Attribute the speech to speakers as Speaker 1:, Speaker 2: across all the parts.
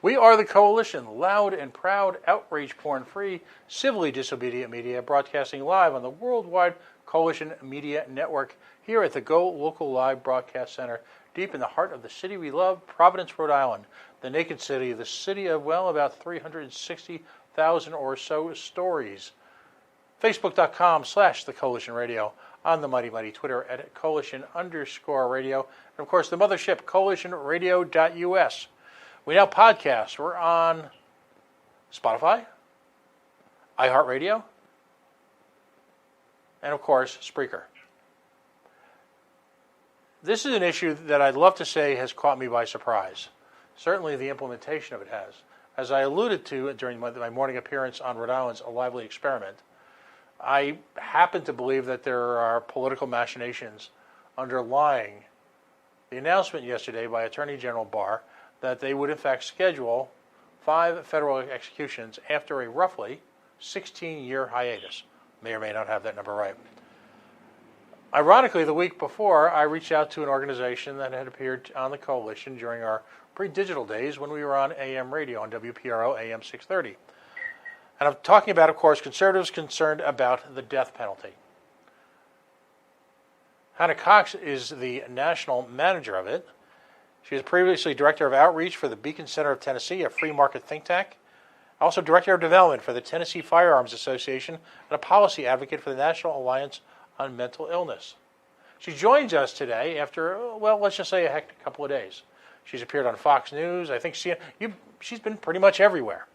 Speaker 1: We are the Coalition, loud and proud, outrage porn-free, civilly disobedient media, broadcasting live on the worldwide Coalition Media Network here at the Go Local Live Broadcast Center, deep in the heart of the city we love, Providence, Rhode Island, the naked city, the city of, well, about 360,000 or so stories. Facebook.com/The Coalition Radio, on the mighty Twitter at Coalition_radio, and of course the mothership, coalitionradio.us. We now podcast. We're on Spotify, iHeartRadio, and of course Spreaker. This is an issue that I'd love to say has caught me by surprise. Certainly the implementation of it has. As I alluded to during my morning appearance on Rhode Island's A Lively Experiment, I happen to believe that there are political machinations underlying the announcement yesterday by Attorney General Barr that they would in fact schedule 5 federal executions after a roughly 16-year hiatus. May or may not have that number right. Ironically, the week before, I reached out to an organization that had appeared on the Coalition during our pre-digital days when we were on AM radio on WPRO AM 630. And I'm talking about, of course, conservatives concerned about the death penalty. Hannah Cox is the national manager of it. She was previously director of outreach for the Beacon Center of Tennessee, a free market think tank. Also director of development for the Tennessee Firearms Association and a policy advocate for the National Alliance on Mental Illness. She joins us today after, well, let's just say a hectic couple of days. She's appeared on Fox News. I think she's been pretty much everywhere.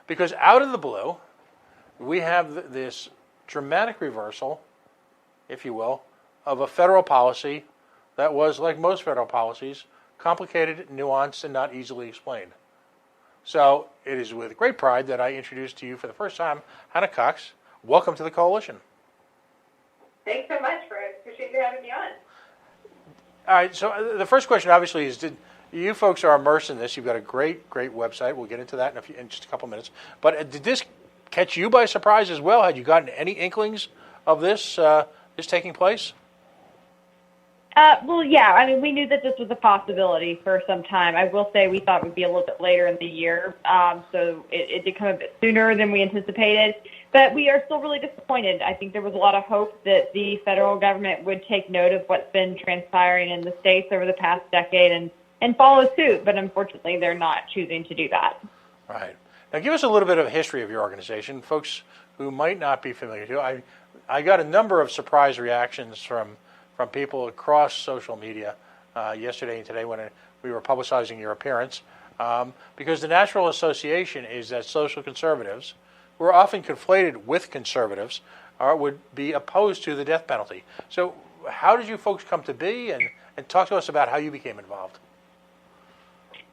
Speaker 1: Because out of the blue, we have this dramatic reversal, if you will, of a federal policy that was, like most federal policies, complicated, nuanced, and not easily explained. So it is with great pride that I introduce to you for the first time Hannah Cox. Welcome to the Coalition.
Speaker 2: Thanks so much, Fred. Appreciate you having me on.
Speaker 1: All right, so the first question obviously is, you folks are immersed in this. You've got a great website. We'll get into that in just a couple minutes. But did this catch you by surprise as well? Had you gotten any inklings of this taking place?
Speaker 2: Well, yeah. I mean, we knew that this was a possibility for some time. I will say we thought it would be a little bit later in the year, so it did come a bit sooner than we anticipated. But we are still really disappointed. I think there was a lot of hope that the federal government would take note of what's been transpiring in the states over the past decade and follow suit, but unfortunately they're not choosing to do that.
Speaker 1: Right. Now give us a little bit of a history of your organization. Folks who might not be familiar to you, I got a number of surprise reactions from people across social media yesterday and today when we were publicizing your appearance, because the National Association is that social conservatives, who are often conflated with conservatives, would be opposed to the death penalty. So how did you folks come to be, and talk to us about how you became involved?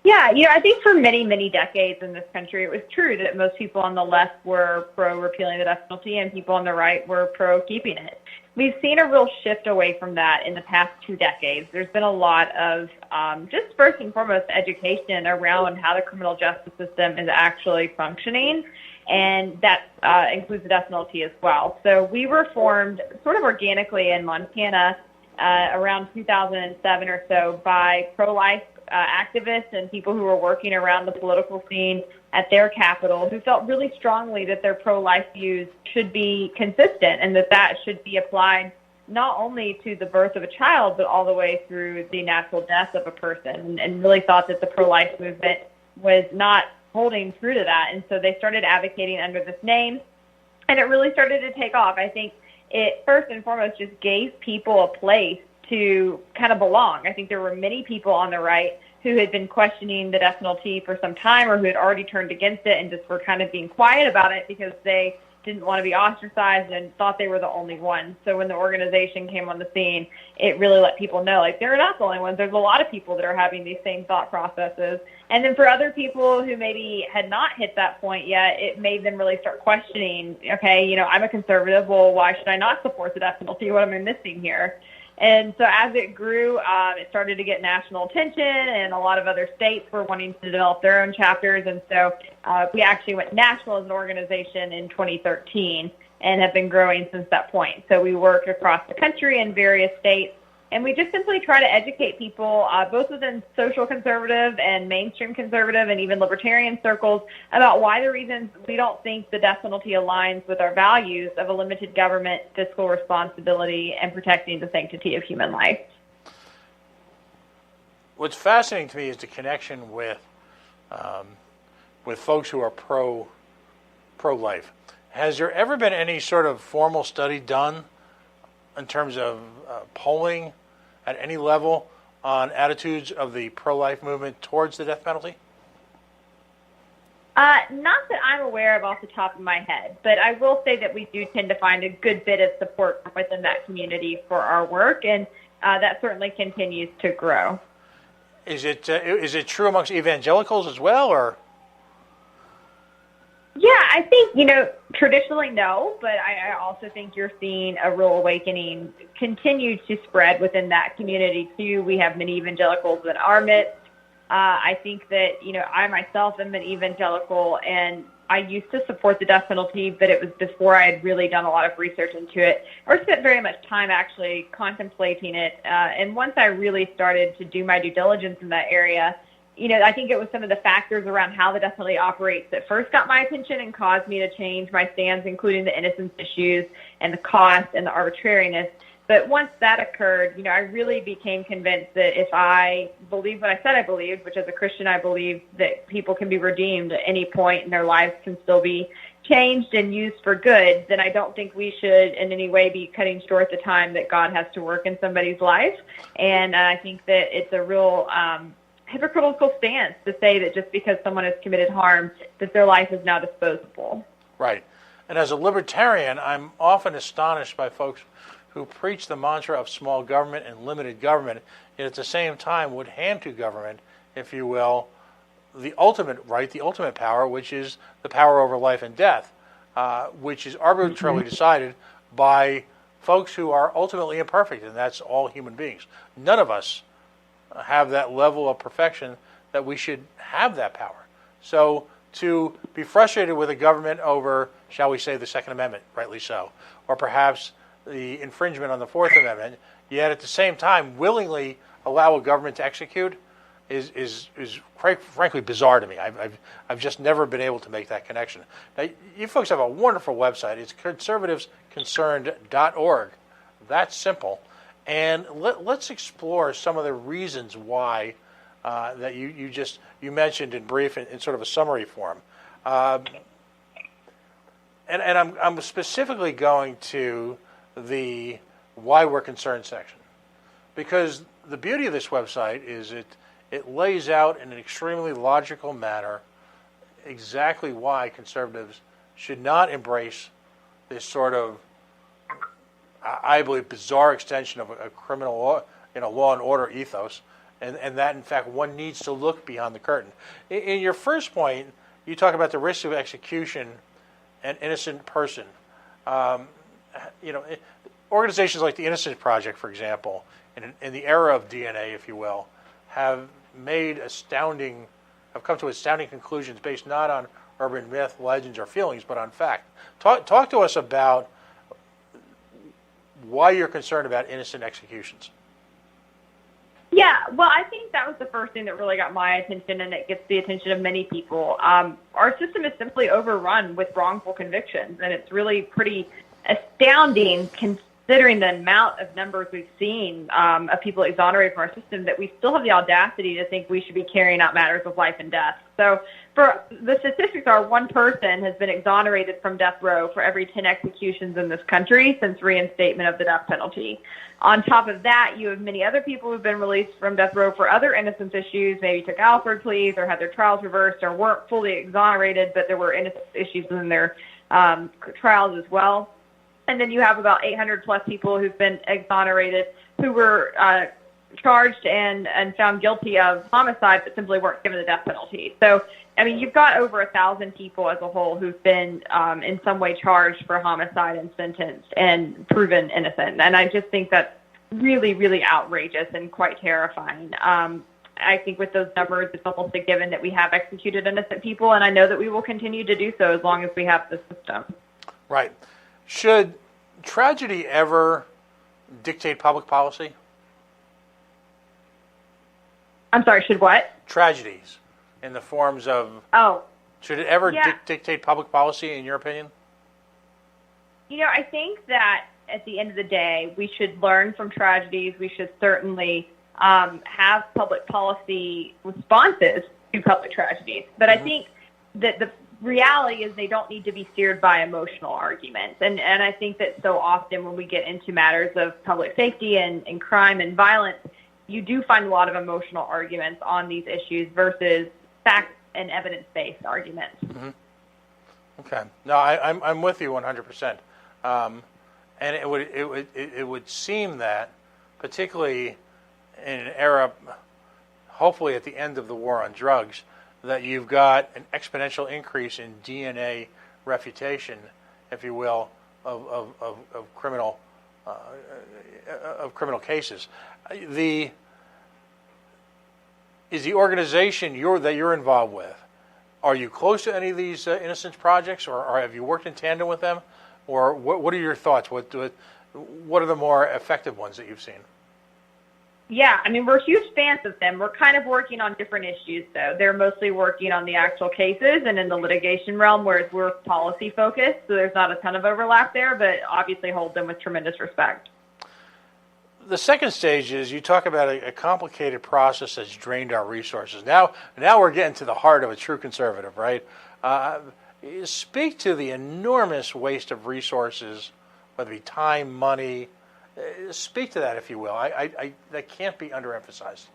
Speaker 2: Yeah, I think for many, many decades in this country, it was true that most people on the left were pro-repealing the death penalty and people on the right were pro-keeping it. We've seen a real shift away from that in the past 2 decades. There's been a lot of just first and foremost education around how the criminal justice system is actually functioning, and that includes the death penalty as well. So we were formed sort of organically in Montana around 2007 or so by pro-life activists and people who were working around the political scene at their capital who felt really strongly that their pro-life views should be consistent and that should be applied not only to the birth of a child but all the way through the natural death of a person, and really thought that the pro-life movement was not holding true to that. And so they started advocating under this name, and it really started to take off. I think it first and foremost just gave people a place to kind of belong. I think there were many people on the right who had been questioning the death penalty for some time or who had already turned against it and just were kind of being quiet about it because they didn't want to be ostracized and thought they were the only ones. So when the organization came on the scene, it really let people know, like, they're not the only ones. There's a lot of people that are having these same thought processes. And then for other people who maybe had not hit that point yet, it made them really start questioning, okay, I'm a conservative. Well, why should I not support the death penalty? What am I missing here? And so as it grew, it started to get national attention, and a lot of other states were wanting to develop their own chapters. And so we actually went national as an organization in 2013 and have been growing since that point. So we work across the country in various states And we just simply try to educate people, both within social conservative and mainstream conservative and even libertarian circles, about why the reasons we don't think the death penalty aligns with our values of a limited government, fiscal responsibility, and protecting the sanctity of human life.
Speaker 1: What's fascinating to me is the connection with folks who are pro-life. Has there ever been any sort of formal study done in terms of polling at any level on attitudes of the pro-life movement towards the death penalty?
Speaker 2: Not that I'm aware of off the top of my head, but I will say that we do tend to find a good bit of support within that community for our work, and that certainly continues to grow.
Speaker 1: Is it true amongst evangelicals as well, or?
Speaker 2: Yeah, I think, traditionally no, but I also think you're seeing a real awakening continue to spread within that community too. We have many evangelicals in our midst. I think that, I myself am an evangelical, and I used to support the death penalty, but it was before I had really done a lot of research into it or spent very much time actually contemplating it. And once I really started to do my due diligence in that area, I think it was some of the factors around how the death penalty operates that first got my attention and caused me to change my stance, including the innocence issues and the cost and the arbitrariness. But once that occurred, I really became convinced that if I believe what I said I believed, which as a Christian I believe that people can be redeemed at any point and their lives can still be changed and used for good, then I don't think we should in any way be cutting short the time that God has to work in somebody's life. And I think that it's a real hypocritical stance to say that just because someone has committed harm, that their life is now disposable.
Speaker 1: Right. And as a libertarian, I'm often astonished by folks who preach the mantra of small government and limited government, yet at the same time would hand to government, if you will, the ultimate right, the ultimate power, which is the power over life and death, which is arbitrarily decided by folks who are ultimately imperfect, and that's all human beings. None of us have that level of perfection that we should have that power. So to be frustrated with a government over, shall we say, the Second Amendment, rightly so, or perhaps the infringement on the Fourth Amendment, yet at the same time willingly allow a government to execute is frankly bizarre to me. I've just never been able to make that connection. Now, you folks have a wonderful website. It's conservativesconcerned.org. That's simple. And let's explore some of the reasons why that you mentioned in brief in sort of a summary form. And I'm specifically going to the why we're concerned section, because the beauty of this website is it lays out in an extremely logical manner exactly why conservatives should not embrace this sort of, I believe, bizarre extension of a criminal law, law and order ethos, and that in fact one needs to look beyond the curtain. In your first point, you talk about the risk of execution an innocent person. Organizations like the Innocence Project, for example, in the era of DNA, if you will, have come to astounding conclusions based not on urban myth, legends, or feelings, but on fact. Talk to us about why you're concerned about innocent executions.
Speaker 2: Yeah, well, I think that was the first thing that really got my attention, and it gets the attention of many people. Our system is simply overrun with wrongful convictions, and it's really pretty astounding considering the amount of numbers we've seen of people exonerated from our system, that we still have the audacity to think we should be carrying out matters of life and death. So for the statistics are, one person has been exonerated from death row for every 10 executions in this country since reinstatement of the death penalty. On top of that, you have many other people who've been released from death row for other innocence issues, maybe took Alford pleas or had their trials reversed or weren't fully exonerated, but there were innocence issues in their trials as well. And then you have about 800 plus people who've been exonerated who were charged and found guilty of homicide but simply weren't given the death penalty. So, I mean, you've got over 1,000 people as a whole who've been in some way charged for homicide and sentenced and proven innocent. And I just think that's really, really outrageous and quite terrifying. I think with those numbers, it's almost a given that we have executed innocent people, and I know that we will continue to do so as long as we have the system.
Speaker 1: Right. Should tragedy ever dictate public policy?
Speaker 2: I'm sorry, should what?
Speaker 1: Tragedies in the forms of,
Speaker 2: Oh,
Speaker 1: should it ever
Speaker 2: yeah.
Speaker 1: dictate public policy, in your opinion?
Speaker 2: I think that at the end of the day, we should learn from tragedies. We should certainly have public policy responses to public tragedies. But I think that the reality is they don't need to be steered by emotional arguments. And I think that so often when we get into matters of public safety and crime and violence, you do find a lot of emotional arguments on these issues versus fact and evidence-based arguments.
Speaker 1: Mm-hmm. Okay. No, I'm with you 100%. And it would seem that, particularly in an era, hopefully at the end of the war on drugs, that you've got an exponential increase in DNA refutation, if you will, of criminal cases. Is the organization that you're involved with, are you close to any of these innocence projects, or have you worked in tandem with them, or what are your thoughts? What are the more effective ones that you've seen?
Speaker 2: Yeah, I mean, we're huge fans of them. We're kind of working on different issues, though. They're mostly working on the actual cases and in the litigation realm, whereas we're policy focused, so there's not a ton of overlap there, but obviously hold them with tremendous respect.
Speaker 1: The second stage is you talk about a complicated process that's drained our resources. Now we're getting to the heart of a true conservative, right? Speak to the enormous waste of resources, whether it be time, money. Speak to that, if you will. That can't be underemphasized.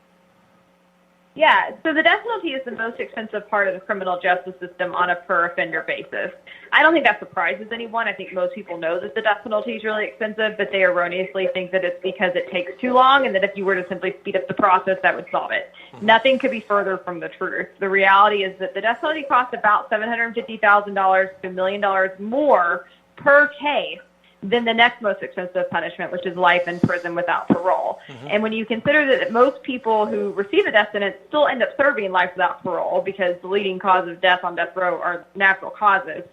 Speaker 2: Yeah, so the death penalty is the most expensive part of the criminal justice system on a per-offender basis. I don't think that surprises anyone. I think most people know that the death penalty is really expensive, but they erroneously think that it's because it takes too long and that if you were to simply speed up the process, that would solve it. Mm-hmm. Nothing could be further from the truth. The reality is that the death penalty costs about $750,000 to $1 million more per case than the next most expensive punishment, which is life in prison without parole. Mm-hmm. And when you consider that most people who receive a death sentence still end up serving life without parole because the leading cause of death on death row are natural causes,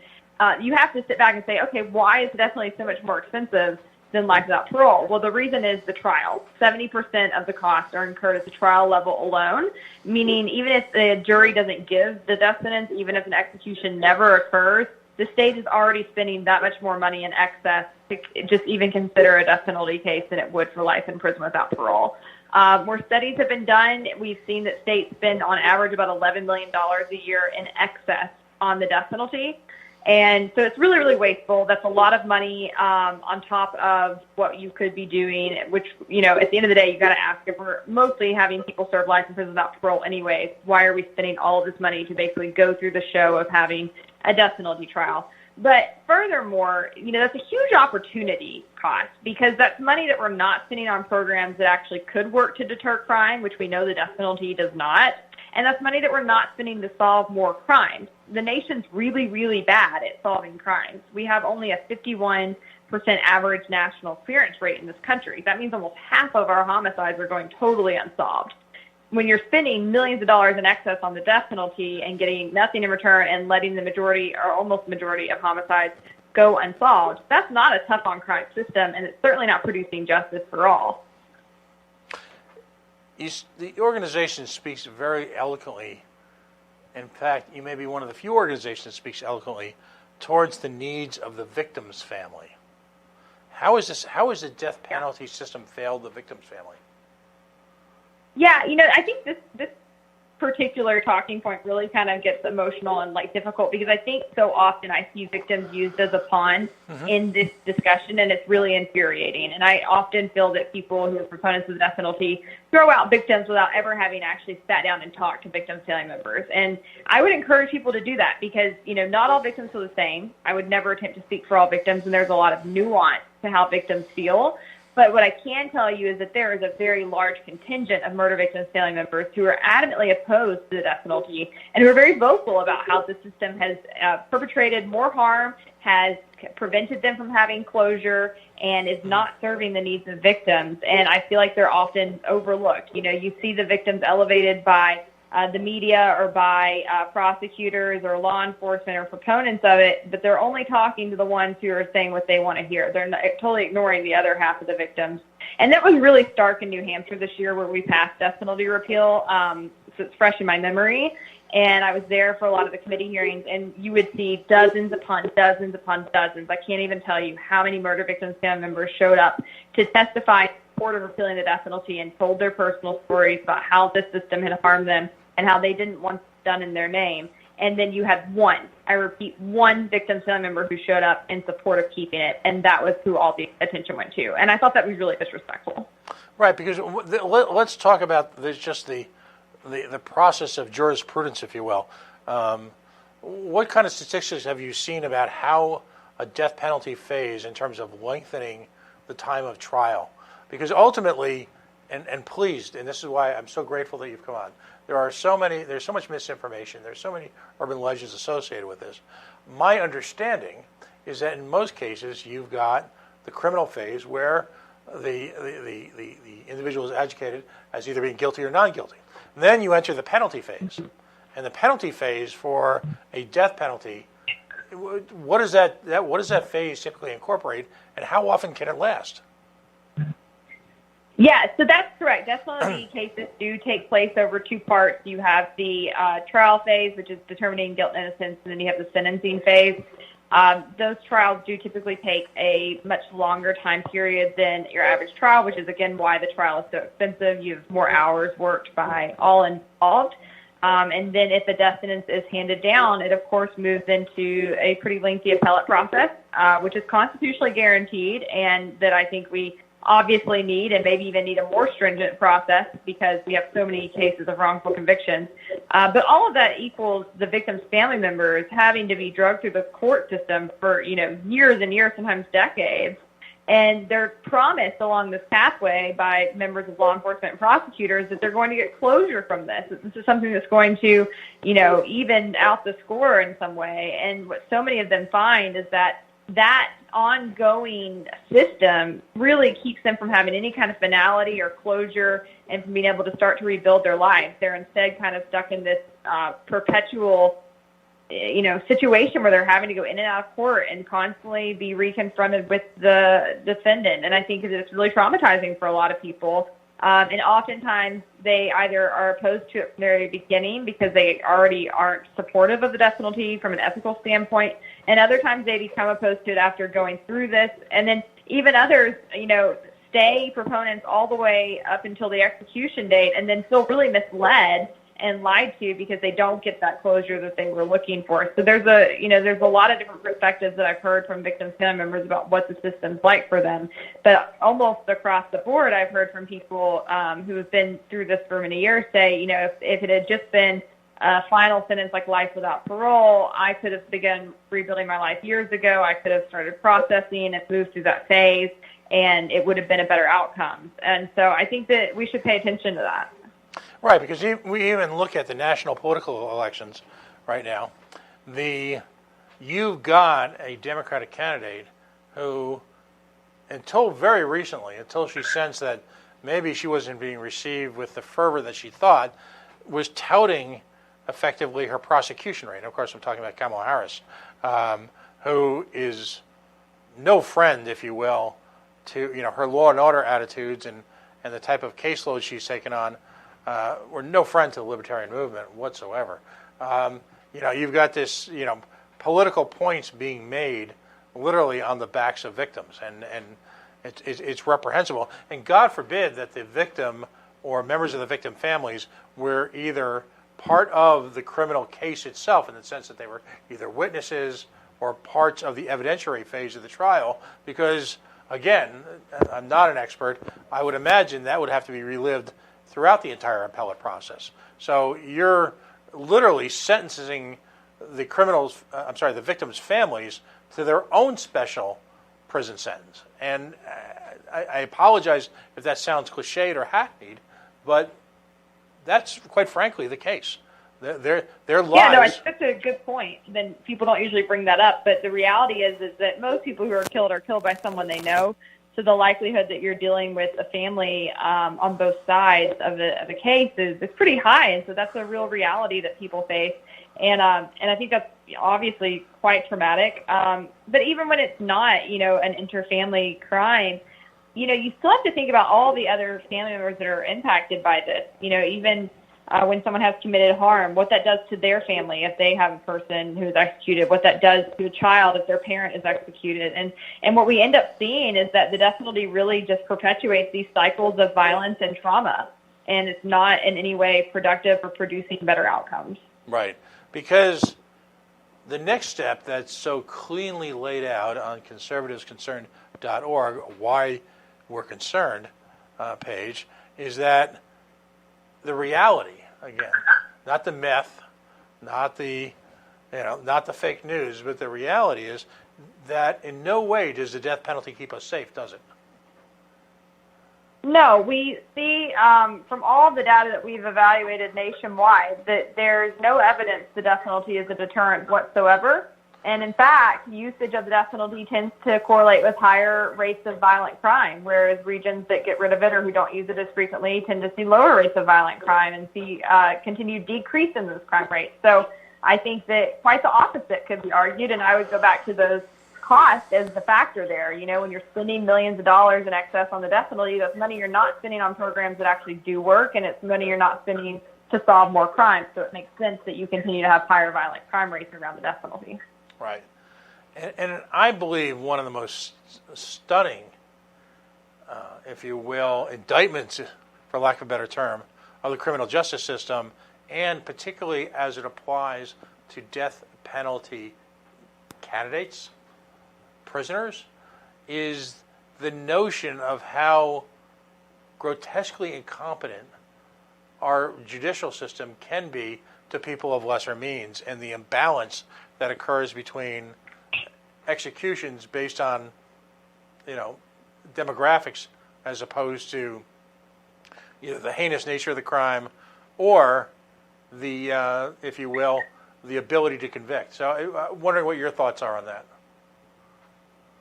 Speaker 2: you have to sit back and say, okay, why is the death penalty so much more expensive than life without parole? Well, the reason is the trial. 70% of the costs are incurred at the trial level alone, meaning even if the jury doesn't give the death sentence, even if an execution never occurs, the state is already spending that much more money in excess to just even consider a death penalty case than it would for life in prison without parole. Where studies have been done, we've seen that states spend on average about $11 million a year in excess on the death penalty. And so it's really, really wasteful. That's a lot of money on top of what you could be doing, which, at the end of the day, you've got to ask, if we're mostly having people serve life in prison without parole anyways, why are we spending all of this money to basically go through the show of having a death penalty trial? But furthermore, that's a huge opportunity cost because that's money that we're not spending on programs that actually could work to deter crime, which we know the death penalty does not. And that's money that we're not spending to solve more crimes. The nation's really, really bad at solving crimes. We have only a 51% average national clearance rate in this country. That means almost half of our homicides are going totally unsolved. When you're spending millions of dollars in excess on the death penalty and getting nothing in return and letting the majority or almost the majority of homicides go unsolved, that's not a tough on crime system, and it's certainly not producing justice for all.
Speaker 1: The organization speaks very eloquently. In fact, you may be one of the few organizations that speaks eloquently towards the needs of the victim's family. How is the death penalty system failed the victim's family?
Speaker 2: Yeah, I think this particular talking point really kind of gets emotional and difficult because I think so often I see victims used as a pawn in this discussion, and it's really infuriating. And I often feel that people who are proponents of the death penalty throw out victims without ever having actually sat down and talked to victims' family members. And I would encourage people to do that because, not all victims feel the same. I would never attempt to speak for all victims, and there's a lot of nuance to how victims feel. But what I can tell you is that there is a very large contingent of murder victims' family members who are adamantly opposed to the death penalty and who are very vocal about how the system has perpetrated more harm, has prevented them from having closure, and is not serving the needs of victims. And I feel like they're often overlooked. You see the victims elevated by the media or by prosecutors or law enforcement or proponents of it, but they're only talking to the ones who are saying what they want to hear. They're not, totally ignoring the other half of the victims. And that was really stark in New Hampshire this year, where we passed death penalty repeal. So it's fresh in my memory. And I was there for a lot of the committee hearings, and you would see dozens upon dozens upon dozens. I can't even tell you how many murder victims' family members showed up to testify in support of repealing the death penalty and told their personal stories about how this system had harmed them and how they didn't want it done in their name. And then you had one, I repeat, one victim's family member who showed up in support of keeping it, and that was who all the attention went to. And I thought that was really disrespectful.
Speaker 1: Right, because let's talk about just the process of jurisprudence, if you will. What kind of statistics have you seen about how a death penalty phase in terms of lengthening the time of trial? Because ultimately, and please, and this is why I'm so grateful that you've come on, there's so much misinformation, there's so many urban legends associated with this. My understanding is that in most cases you've got the criminal phase where the individual is educated as either being guilty or non-guilty. Then you enter the penalty phase. And the penalty phase for a death penalty, what does that phase typically incorporate, and how often can it last?
Speaker 2: Yeah, so that's correct. Death penalty cases do take place over two parts. You have the trial phase, which is determining guilt and innocence, and then you have the sentencing phase. Those trials do typically take a much longer time period than your average trial, which is, again, why the trial is so expensive. You have more hours worked by all involved. And then if the death sentence is handed down, it, of course, moves into a pretty lengthy appellate process, which is constitutionally guaranteed, and that I think we obviously need, and maybe even need a more stringent process because we have so many cases of wrongful convictions. But all of that equals the victim's family members having to be drugged through the court system for, years and years, sometimes decades. And they're promised along this pathway by members of law enforcement and prosecutors that they're going to get closure from this. That this is something that's going to, even out the score in some way. And what so many of them find is that ongoing system really keeps them from having any kind of finality or closure and from being able to start to rebuild their lives. They're instead kind of stuck in this perpetual, situation where they're having to go in and out of court and constantly be reconfronted with the defendant. And I think that it's really traumatizing for a lot of people. And oftentimes they either are opposed to it from the very beginning because they already aren't supportive of the death penalty from an ethical standpoint. And other times they become opposed to it after going through this. And then even others, stay proponents all the way up until the execution date and then feel really misled and lied to because they don't get that closure that they were looking for. So there's a lot of different perspectives that I've heard from victims' family members about what the system's like for them. But almost across the board, I've heard from people who have been through this for many years say, if it had just been a final sentence like life without parole, I could have begun rebuilding my life years ago. I could have started processing and moved through that phase, and it would have been a better outcome. And so I think that we should pay attention to that.
Speaker 1: Right, because we even look at the national political elections right now. You've got a Democratic candidate who, until very recently, until she sensed that maybe she wasn't being received with the fervor that she thought, was touting effectively her prosecution rate. And of course, I'm talking about Kamala Harris, who is no friend, if you will, to her law and order attitudes and the type of caseload she's taken on. Were no friend to the libertarian movement whatsoever. You've got this, political points being made literally on the backs of victims, and it's reprehensible. And God forbid that the victim or members of the victim families were either part of the criminal case itself, in the sense that they were either witnesses or parts of the evidentiary phase of the trial, because, again, I'm not an expert, I would imagine that would have to be relived throughout the entire appellate process. So you're literally sentencing the victims' families to their own special prison sentence. And I apologize if that sounds cliched or hackneyed, but that's quite frankly the case. Their lives.
Speaker 2: Yeah, no, that's a good point. Then people don't usually bring that up, but the reality is that most people who are killed by someone they know. So the likelihood that you're dealing with a family on both sides of a case is pretty high, and so that's a real reality that people face. And I think that's obviously quite traumatic. But even when it's not, an interfamily crime, you still have to think about all the other family members that are impacted by this. Even when someone has committed harm, what that does to their family if they have a person who is executed, what that does to a child if their parent is executed. And what we end up seeing is that the death penalty really just perpetuates these cycles of violence and trauma, and it's not in any way productive or producing better outcomes.
Speaker 1: Right, because the next step that's so cleanly laid out on conservativesconcerned.org, why we're concerned page, is that the reality, again, not the myth, not the fake news, but the reality is that in no way does the death penalty keep us safe, does it?
Speaker 2: No, we see from all the data that we've evaluated nationwide that there's no evidence the death penalty is a deterrent whatsoever. And in fact, usage of the death penalty tends to correlate with higher rates of violent crime, whereas regions that get rid of it or who don't use it as frequently tend to see lower rates of violent crime and see continued decrease in those crime rates. So I think that quite the opposite could be argued, and I would go back to those costs as the factor there. When you're spending millions of dollars in excess on the death penalty, that's money you're not spending on programs that actually do work, and it's money you're not spending to solve more crime. So it makes sense that you continue to have higher violent crime rates around the death penalty.
Speaker 1: Right. And I believe one of the most stunning, if you will, indictments, for lack of a better term, of the criminal justice system, and particularly as it applies to death penalty candidates, prisoners, is the notion of how grotesquely incompetent our judicial system can be to people of lesser means, and the imbalance that occurs between executions based on, demographics as opposed to either the heinous nature of the crime or the, if you will, the ability to convict. So I'm wondering what your thoughts are on that.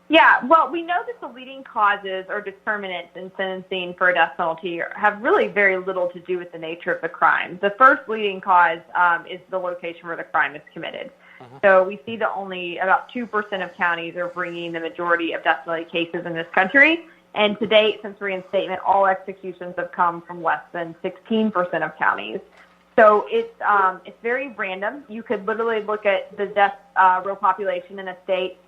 Speaker 2: Yeah, well, we know that the leading causes or determinants in sentencing for a death penalty have really very little to do with the nature of the crime. The first leading cause is the location where the crime is committed. Mm-hmm. So we see that only about 2% of counties are bringing the majority of death penalty cases in this country. And to date, since reinstatement, all executions have come from less than 16% of counties. So it's very random. You could literally look at the death row population in a state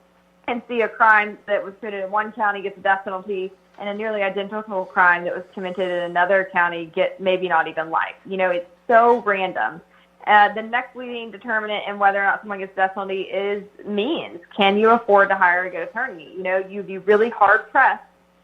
Speaker 2: and see a crime that was committed in one county gets a death penalty, and a nearly identical crime that was committed in another county get maybe not even life. It's so random. The next leading determinant in whether or not someone gets death penalty is means. Can you afford to hire a good attorney? You'd be really hard pressed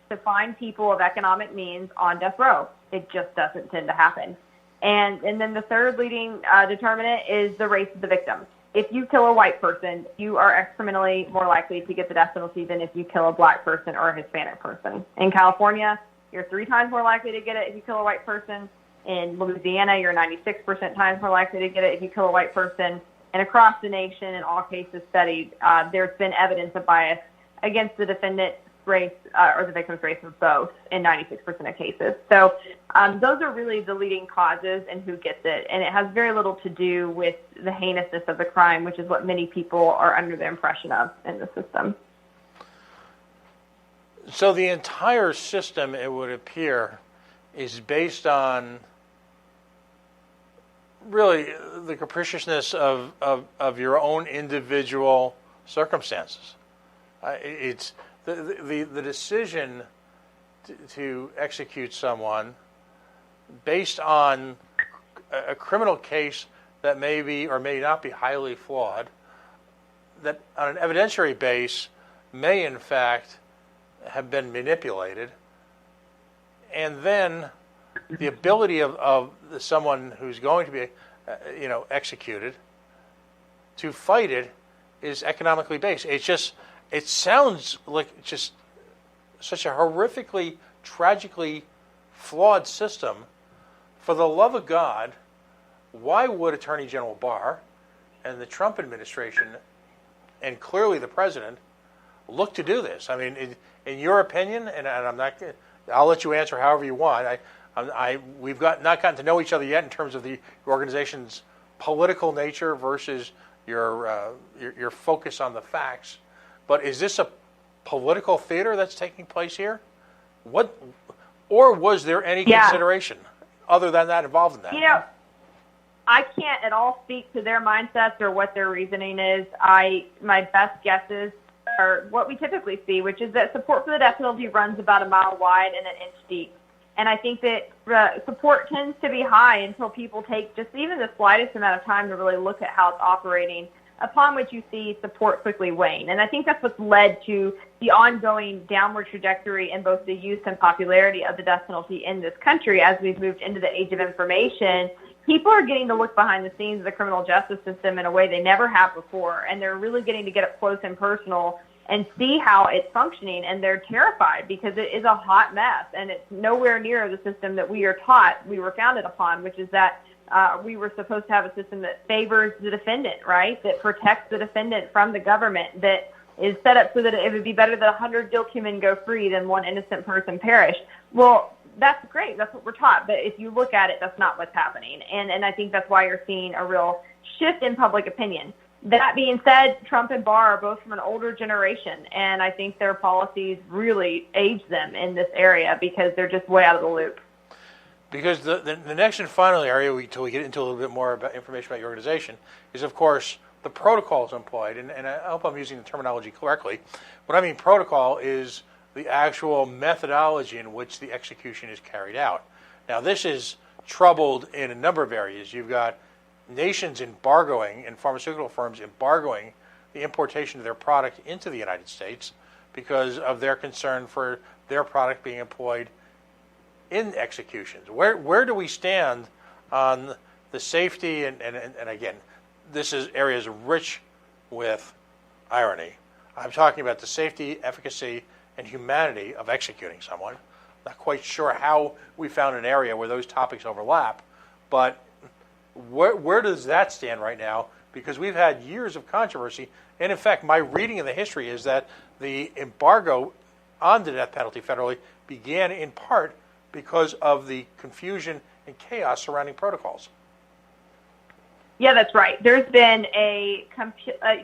Speaker 2: to find people of economic means on death row. It just doesn't tend to happen. And then the third leading determinant is the race of the victim. If you kill a white person, you are exponentially more likely to get the death penalty than if you kill a black person or a Hispanic person. In California, you're 3 times more likely to get it if you kill a white person. In Louisiana, you're 96% times more likely to get it if you kill a white person. And across the nation, in all cases studied, there's been evidence of bias against the defendant's race or the victim's race of both in 96% of cases. So those are really the leading causes and who gets it. And it has very little to do with the heinousness of the crime, which is what many people are under the impression of in the system.
Speaker 1: So the entire system, it would appear, is based on really the capriciousness of your own individual circumstances. It's the decision to execute someone based on a criminal case that may be or may not be highly flawed, that on an evidentiary base may in fact have been manipulated, and then the ability of someone who's going to be executed to fight it is economically based. It sounds like just such a horrifically, tragically flawed system. For the love of God, why would Attorney General Barr and the Trump administration, and clearly the president, look to do this? I mean, in your opinion, and I'm not, I'll let you answer however you want. We've not gotten to know each other yet in terms of the organization's political nature versus your focus on the facts. But is this a political theater that's taking place here? What, or was there any consideration other than that involved in that?
Speaker 2: You know, I can't at all speak to their mindsets or what their reasoning is. My best guesses are what we typically see, which is that support for the death penalty runs about a mile wide and an inch deep. And I think that support tends to be high until people take just even the slightest amount of time to really look at how it's operating, upon which you see support quickly wane. And I think that's what's led to the ongoing downward trajectory in both the use and popularity of the death penalty in this country as we've moved into the age of information. People are getting to look behind the scenes of the criminal justice system in a way they never have before, and they're really getting to get up close and personal and see how it's functioning, and they're terrified because it is a hot mess, and it's nowhere near the system that we are taught we were founded upon, which is that we were supposed to have a system that favors the defendant, right, that protects the defendant from the government, that is set up so that it would be better that 100 guilty men go free than one innocent person perish. Well, that's great. That's what we're taught. But if you look at it, that's not what's happening. And I think that's why you're seeing a real shift in public opinion. That being said, Trump and Barr are both from an older generation, and I think their policies really age them in this area because they're just way out of the loop.
Speaker 1: Because the next and final area, until we get into a little bit more about information about your organization, is, of course, the protocols employed. And I hope I'm using the terminology correctly. What I mean protocol is the actual methodology in which the execution is carried out. Now, this is troubled in a number of areas. You've got nations embargoing and pharmaceutical firms embargoing the importation of their product into the United States because of their concern for their product being employed in executions. Where do we stand on the safety and again, this is areas rich with irony. I'm talking about the safety, efficacy, and humanity of executing someone. Not quite sure how we found an area where those topics overlap, but where does that stand right now? Because we've had years of controversy, and in fact, my reading of the history is that the embargo on the death penalty federally began in part because of the confusion and chaos surrounding protocols.
Speaker 2: Yeah, that's right. There's been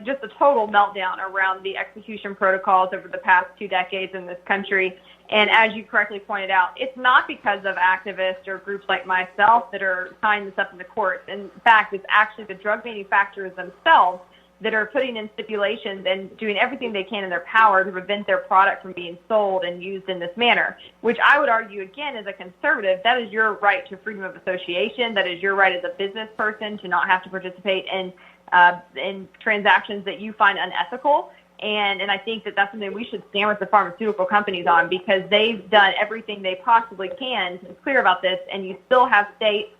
Speaker 2: just a total meltdown around the execution protocols over the past 2 decades in this country. And as you correctly pointed out, it's not because of activists or groups like myself that are tying this up in the courts. In fact, it's actually the drug manufacturers themselves that are putting in stipulations and doing everything they can in their power to prevent their product from being sold and used in this manner, which I would argue, again, as a conservative, that is your right to freedom of association. That is your right as a business person to not have to participate in transactions that you find unethical. And I think that that's something we should stand with the pharmaceutical companies on, because they've done everything they possibly can to be clear about this, and you still have states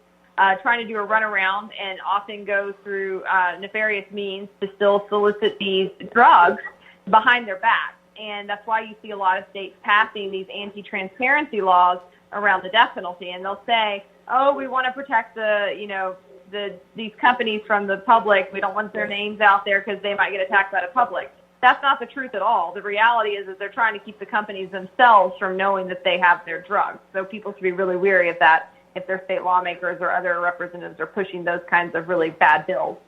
Speaker 2: trying to do a runaround and often go through nefarious means to still solicit these drugs behind their backs. And that's why you see a lot of states passing these anti-transparency laws around the death penalty. And they'll say, oh, we want to protect these companies from the public. We don't want their names out there because they might get attacked by the public. That's not the truth at all. The reality is that they're trying to keep the companies themselves from knowing that they have their drugs. So people should be really wary of that if their state lawmakers or other representatives are pushing those kinds of really bad bills.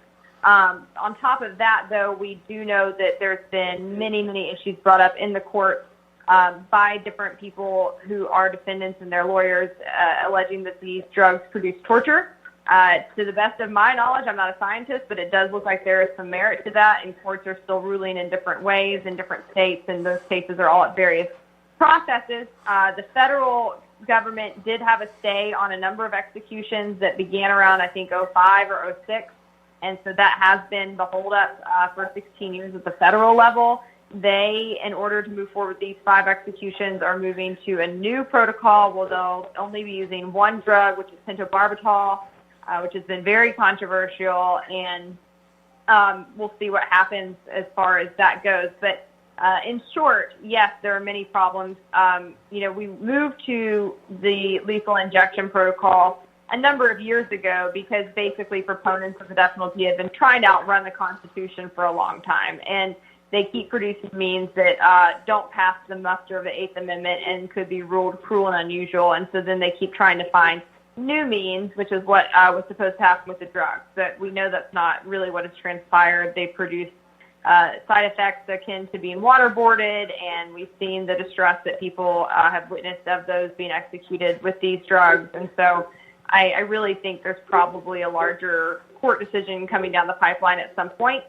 Speaker 2: On top of that, though, we do know that there's been many, many issues brought up in the court by different people who are defendants and their lawyers alleging that these drugs produce torture. To the best of my knowledge, I'm not a scientist, but it does look like there is some merit to that, and courts are still ruling in different ways in different states, and those cases are all at various processes. The federal government did have a stay on a number of executions that began around, I think, 05 or 06, and so that has been the holdup for 16 years at the federal level. They, in order to move forward with these 5 executions, are moving to a new protocol where they'll only be using one drug, which is pentobarbital, which has been very controversial, and we'll see what happens as far as that goes. But in short, yes, there are many problems. We moved to the lethal injection protocol a number of years ago because basically proponents of the death penalty had been trying to outrun the Constitution for a long time. And they keep producing means that don't pass the muster of the Eighth Amendment and could be ruled cruel and unusual. And so then they keep trying to find new means, which is what was supposed to happen with the drugs. But we know that's not really what has transpired. They produce side effects akin to being waterboarded, and we've seen the distress that people have witnessed of those being executed with these drugs. And so I really think there's probably a larger court decision coming down the pipeline at some point.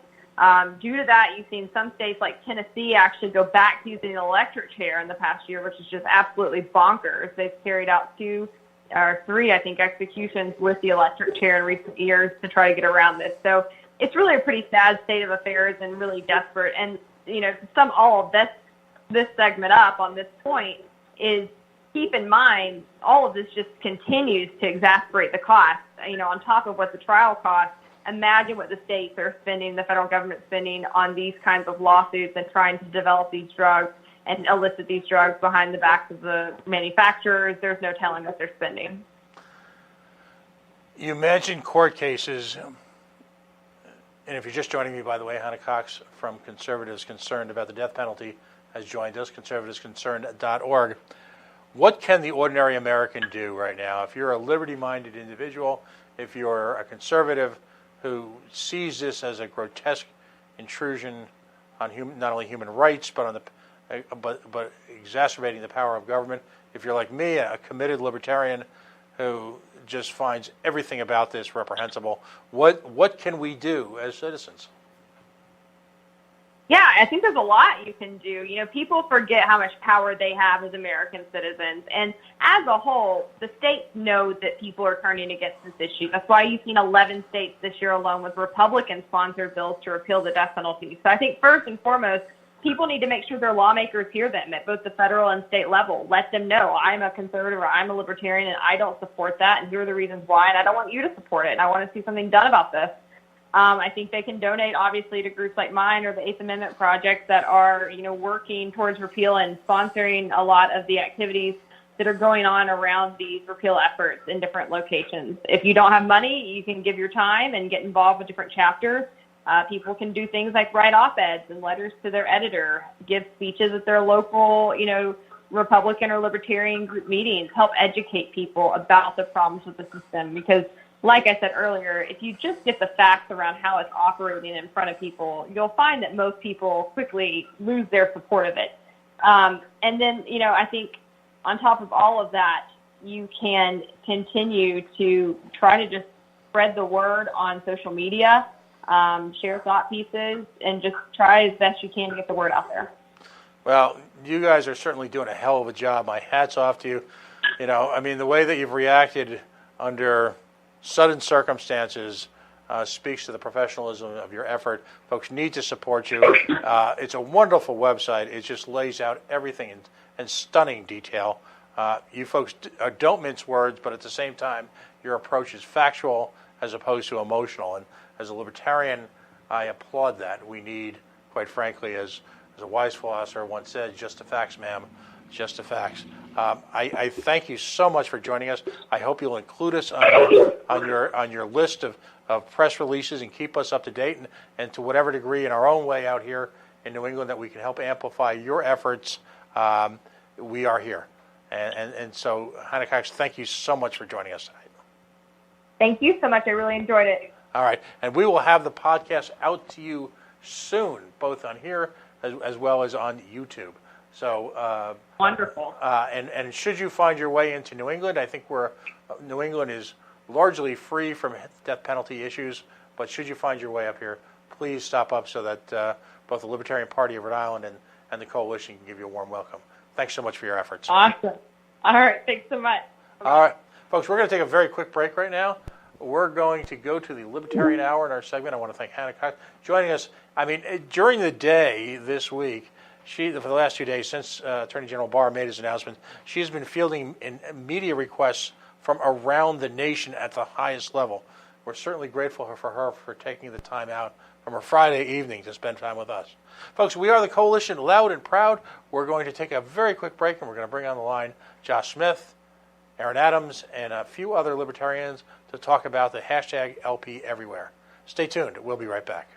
Speaker 2: Due to that, you've seen some states like Tennessee actually go back to using an electric chair in the past year, which is just absolutely bonkers. They've carried out 2 or 3, I think, executions with the electric chair in recent years to try to get around this. So it's really a pretty sad state of affairs and really desperate. And, to sum all of this segment up on this point is keep in mind all of this just continues to exacerbate the cost, on top of what the trial costs. Imagine what the states are spending, the federal government spending on these kinds of lawsuits and trying to develop these drugs and elicit these drugs behind the backs of the manufacturers. There's no telling what they're spending.
Speaker 1: You mentioned court cases. And if you're just joining me, by the way, Hannah Cox from Conservatives Concerned About the Death Penalty has joined us, conservativesconcerned.org. What can the ordinary American do right now? If you're a liberty-minded individual, if you're a conservative who sees this as a grotesque intrusion on not only human rights, but on but exacerbating the power of government, if you're like me, a committed libertarian who just finds everything about this reprehensible, what can we do as citizens?
Speaker 2: Yeah, I think there's a lot you can do. People forget how much power they have as American citizens. And as a whole, the states know that people are turning against this issue. That's why you've seen 11 states this year alone with Republican-sponsored bills to repeal the death penalty. So I think first and foremost, people need to make sure their lawmakers hear them at both the federal and state level. Let them know, I'm a conservative or I'm a libertarian and I don't support that, and here are the reasons why, and I don't want you to support it, and I want to see something done about this. I think they can donate, obviously, to groups like mine or the Eighth Amendment Project that are, working towards repeal and sponsoring a lot of the activities that are going on around these repeal efforts in different locations. If you don't have money, you can give your time and get involved with different chapters. People can do things like write op-eds and letters to their editor, give speeches at their local, Republican or Libertarian group meetings, help educate people about the problems with the system. Because, like I said earlier, if you just get the facts around how it's operating in front of people, you'll find that most people quickly lose their support of it. And then, I think on top of all of that, you can continue to try to just spread the word on social media, share thought pieces, and just try as best you can to get the word out there.
Speaker 1: Well, you guys are certainly doing a hell of a job. My hat's off to you. The way that you've reacted under sudden circumstances speaks to the professionalism of your effort. Folks need to support you. It's a wonderful website. It just lays out everything in stunning detail. You folks don't mince words, but at the same time, your approach is factual as opposed to emotional. And as a libertarian, I applaud that. We need, quite frankly, as a wise philosopher once said, just the facts, ma'am, just the facts. I thank you so much for joining us. I hope you'll include us on your list of press releases and keep us up to date, and to whatever degree in our own way out here in New England that we can help amplify your efforts, we are here. And so, Hannah Cox, thank you so much for joining us tonight.
Speaker 2: Thank you so much. I really enjoyed it.
Speaker 1: All right. And we will have the podcast out to you soon, both on here as well as on YouTube. So
Speaker 2: wonderful.
Speaker 1: And should you find your way into New England, I think New England is largely free from death penalty issues. But should you find your way up here, please stop up so that both the Libertarian Party of Rhode Island and the Coalition can give you a warm welcome. Thanks so much for your efforts.
Speaker 2: Awesome. All right. Thanks so much.
Speaker 1: All right, folks. We're going to take a very quick break right now. We're going to go to the Libertarian Hour in our segment. I want to thank Hannah Cox joining us. During the day this week, for the last 2 days since Attorney General Barr made his announcement, she has been fielding media requests from around the nation at the highest level. We're certainly grateful for her for taking the time out from her Friday evening to spend time with us. Folks, we are the Coalition, loud and proud. We're going to take a very quick break, and we're going to bring on the line Josh Smith, Aaron Adams, and a few other libertarians to talk about the hashtag LP Everywhere. Stay tuned. We'll be right back.